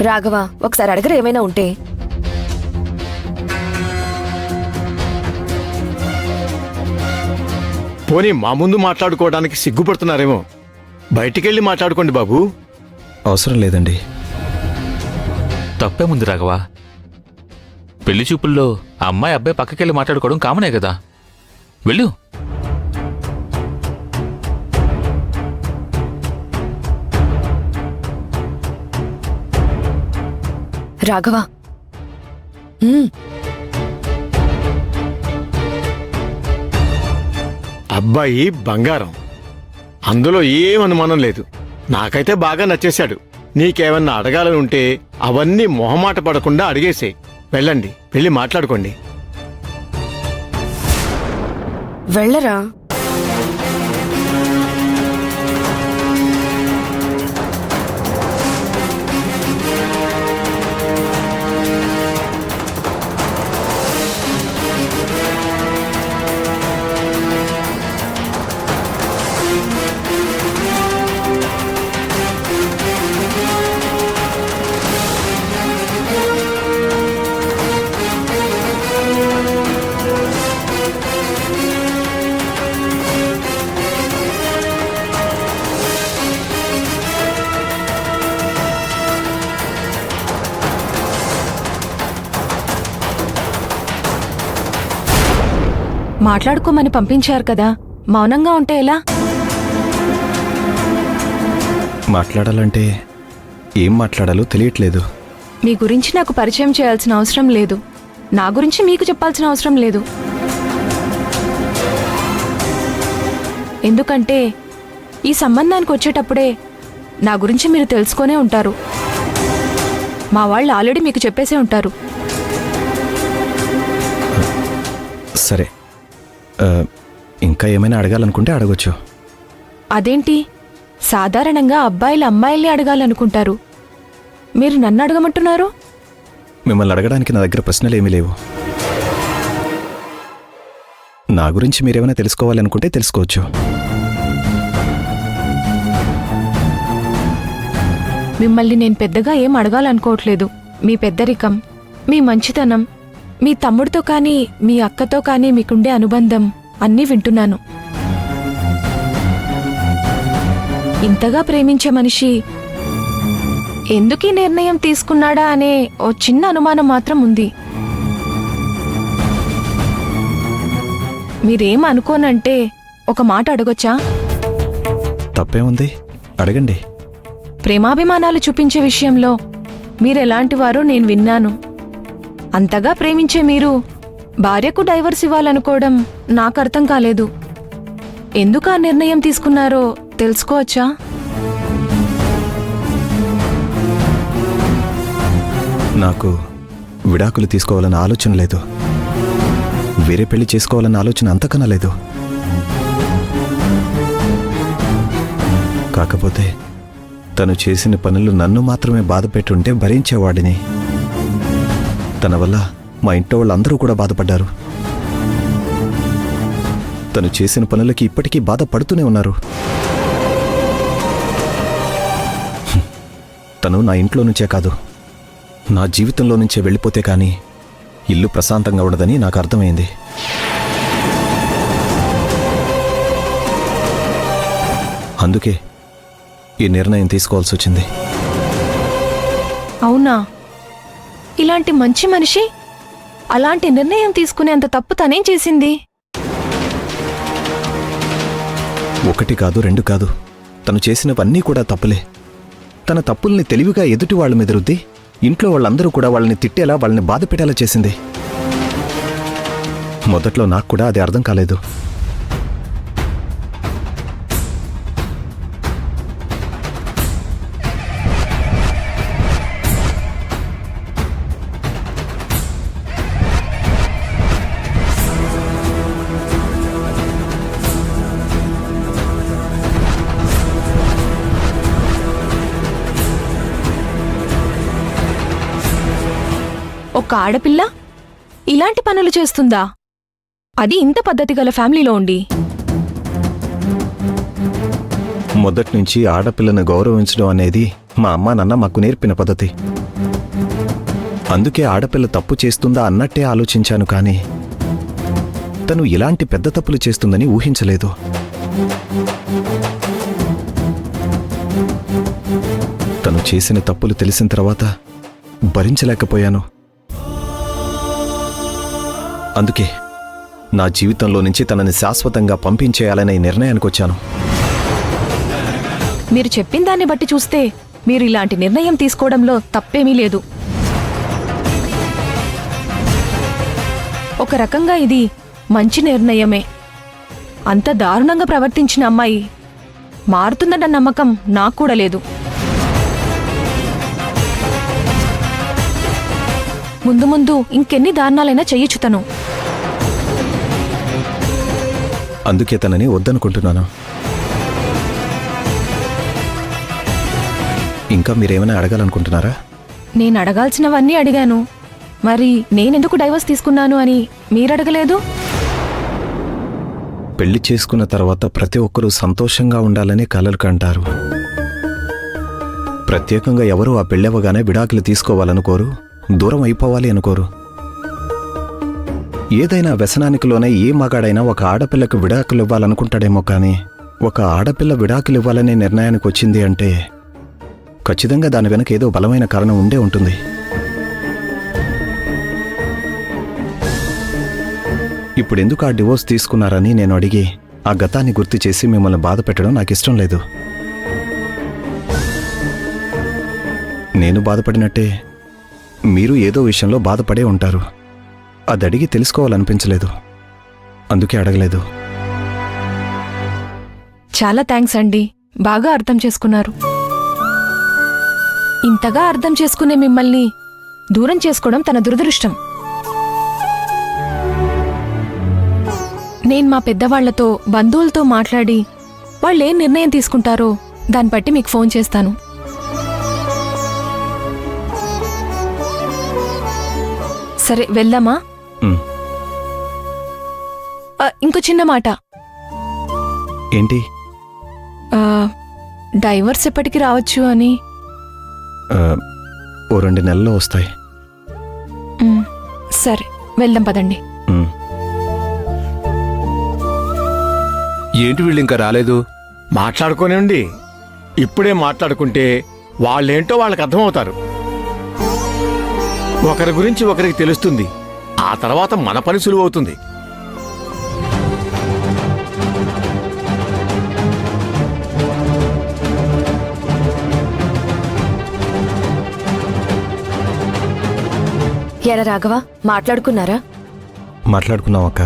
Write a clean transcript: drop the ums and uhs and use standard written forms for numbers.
రాఘవ, ఒకసారి అడగరు ఏమైనా ఉంటే. పోనీ మా ముందు మాట్లాడుకోవడానికి సిగ్గుపడుతున్నారేమో. బయటికెళ్ళి మాట్లాడుకోండి బాబు. అవసరం లేదండి. తప్పేముంది రాఘవ? పెళ్లి చూపుల్లో అమ్మాయి అబ్బాయి పక్కకెళ్ళి మాట్లాడుకోవడం కామనే కదా. వెళ్ళు. రాఘవ, అబ్బాయి బంగారం, అందులో ఏం అనుమానం లేదు. నాకైతే బాగా నచ్చేశాడు. నీకేమన్నా అడగాలని ఉంటే అవన్నీ మొహమాట పడకుండా అడిగేసే. వెళ్ళండి, వెళ్ళి మాట్లాడుకోండి. వెళ్ళరా. మాట్లాడుకోమని పంపించారు కదా, మౌనంగా ఉంటే ఎలా? మాట్లాడాలంటే ఏం మాట్లాడాలో తెలియట్లేదు. మీ గురించి నాకు పరిచయం చేయాల్సిన అవసరం లేదు, నా గురించి మీకు చెప్పాల్సిన అవసరం లేదు. ఎందుకంటే ఈ సంబంధానికి వచ్చేటప్పుడే నా గురించి మీరు తెలుసుకొనే ఉంటారు. మా వాళ్ళు ఆల్రెడీ మీకు చెప్పేసే ఉంటారు. సరే, ఇంకా ఏమైనా అడగాలనుకుంటే అడగొచ్చు. అదేంటి, సాధారణంగా అబ్బాయిలు అమ్మాయిల్ని అడగాలనుకుంటారు, మీరు నన్ను అడగమంటున్నారు? మిమ్మల్ని అడగడానికి నా దగ్గర ప్రశ్నలేమీ లేవు. నా గురించి మీరేమైనా తెలుసుకోవాలనుకుంటే తెలుసుకోవచ్చు. మిమ్మల్ని నేను పెద్దగా ఏం అడగాలనుకోవట్లేదు. మీ పెద్దరికం, మీ మంచితనం, మీ తమ్ముడితో కానీ మీ అక్కతో కానీ మీకుండే అనుబంధం అన్నీ వింటున్నాను. ఇంతగా ప్రేమించే మనిషి ఎందుకీ నిర్ణయం తీసుకున్నాడా అనే ఓ చిన్న అనుమానం మాత్రం ఉంది. మీరేం అనుకోనంటే ఒక మాట అడగొచ్చా? తప్పేముంది, అడగండి. ప్రేమాభిమానాలు చూపించే విషయంలో మీరెలాంటివారో నేను విన్నాను. అంతగా ప్రేమించే మీరు భార్యకు డైవర్స్ ఇవ్వాలనుకోవడం నాకు అర్థం కాలేదు. ఎందుకు ఆ నిర్ణయం తీసుకున్నారో తెలుసుకోవచ్చా? నాకు విడాకులు తీసుకోవాలన్న ఆలోచన లేదు. వేరే పెళ్లి చేసుకోవాలన్న ఆలోచన అంతకన్నా లేదు. కాకపోతే తను చేసిన పనులు నన్ను మాత్రమే బాధ పెట్టుంటే భరించేవాడిని. తన వల్ల మా ఇంట్లో వాళ్ళందరూ కూడా బాధపడ్డారు. తను చేసిన పనులకి ఇప్పటికీ బాధపడుతూనే ఉన్నారు. తను నా ఇంట్లో నుంచే కాదు, నా జీవితంలో నుంచే వెళ్ళిపోతే కానీ ఇల్లు ప్రశాంతంగా ఉండదని నాకు అర్థమైంది. అందుకే ఈ నిర్ణయం తీసుకోవాల్సి వచ్చింది. అవునా? ఇలాంటి మంచి మనిషి అలాంటి నిర్ణయం తీసుకునేంత తప్పు తనేం చేసింది? ఒకటి కాదు, రెండు కాదు, తను చేసినవన్నీ కూడా తప్పులే. తన తప్పుల్ని తెలివిగా ఎదుటి వాళ్ళ మీద రుద్ది ఇంట్లో వాళ్ళందరూ కూడా వాళ్ళని తిట్టేలా, వాళ్ళని బాధ పెట్టేలా చేసింది. మొదట్లో నాకు కూడా అది అర్థం కాలేదు. ఒక ఆడపిల్ల ఇలాంటి పనులు చేస్తుందా? అది ఇంత పద్ధతి గల ఫ్యామిలీలో ఉండి. మొదట్నుంచి ఆడపిల్లను గౌరవించడం అనేది మా అమ్మా నాన్న మాకు నేర్పిన పద్ధతి. అందుకే ఆడపిల్ల తప్పు చేస్తుందా అన్నట్టే ఆలోచించాను కానీ తను ఇలాంటి పెద్ద తప్పులు చేస్తుందని ఊహించలేదు. తను చేసిన తప్పులు తెలిసిన తర్వాత భరించలేకపోయాను. అందుకే నా జీవితంలో నుంచి తనని శాశ్వతంగా పంపించేయాలనే నిర్ణయానికి వచ్చాను. మీరు చెప్పిన దాన్ని బట్టి చూస్తే మీరు ఇలాంటి నిర్ణయం తీసుకోవడంలో తప్పేమీ లేదు. ఒక రకంగా ఇది మంచి నిర్ణయమే. అంత దారుణంగా ప్రవర్తించిన అమ్మాయి మారుతుందన్న నమ్మకం నాకు కూడా లేదు. ముందు ముందు ఇంకెన్ని దారుణాలైనా చెయ్యొచ్చు తను. అందుకే తనని వద్దనుకుంటున్నాను. ఇంకా మీరేమైనా అడగాలనుకుంటున్నారా? నేను అడగాల్సినవన్నీ అడిగాను. మరి నేనెందుకు డైవర్స్ తీసుకున్నాను అని మీరడగలేదు? పెళ్లి చేసుకున్న తర్వాత ప్రతి ఒక్కరూ సంతోషంగా ఉండాలని కలలు కంటారు. ప్రత్యేకంగా ఎవరూ ఆ పెళ్ళవగానే విడాకులు తీసుకోవాలనుకోరు, దూరం అయిపోవాలి అనుకోరు. ఏదైనా వ్యసనానికిలోనే ఏ మగాడైనా ఒక ఆడపిల్లకు విడాకులు ఇవ్వాలనుకుంటాడేమో కానీ ఒక ఆడపిల్ల విడాకులు ఇవ్వాలనే నిర్ణయానికి వచ్చింది అంటే ఖచ్చితంగా దాని వెనక ఏదో బలమైన కారణం ఉండే ఉంటుంది. ఇప్పుడెందుకు ఆ డివోర్స్ తీసుకున్నారని నేను అడిగి ఆ గతాన్ని గుర్తు చేసి మిమ్మల్ని బాధ పెట్టడం నాకు ఇష్టం లేదు. నేను బాధపడినట్టే మీరు ఏదో విషయంలో బాధపడే ఉంటారు. అది అడిగి తెలుసుకోవాలనిపించలేదు, అందుకే అడగలేదు. చాలా థ్యాంక్స్ అండి, బాగా అర్థం చేసుకున్నారు. ఇంతగా అర్థం చేసుకునే మిమ్మల్ని దూరం చేసుకోవడం తన దురదృష్టం. నేను మా పెద్దవాళ్లతో బంధువులతో మాట్లాడి వాళ్ళేం నిర్ణయం తీసుకుంటారో దాన్ని బట్టి మీకు ఫోన్ చేస్తాను. సరే వెళ్దామా? ఉమ్, ఇంకో చిన్న మాట. ఏంటి? డైవర్స్ ఎప్పటికి రావచ్చు అని. ఓ 2 నెలల్లో వస్తాయి. సరే వెళ్దాం పదండి. ఉమ్. ఏంటి వీళ్ళు ఇంకా రాలేదు? మాట్లాడుకోనివ్వండి. ఇప్పుడే మాట్లాడుకుంటే వాళ్ళేంటో వాళ్ళకి అర్థమవుతారు. ఒకరి గురించి ఒకరికి తెలుస్తుంది. ఆ తర్వాత మన పని సులువవుతుంది. ఎరా రాఘవ, మాట్లాడుకున్నారా? మాట్లాడుకున్నాం అక్క.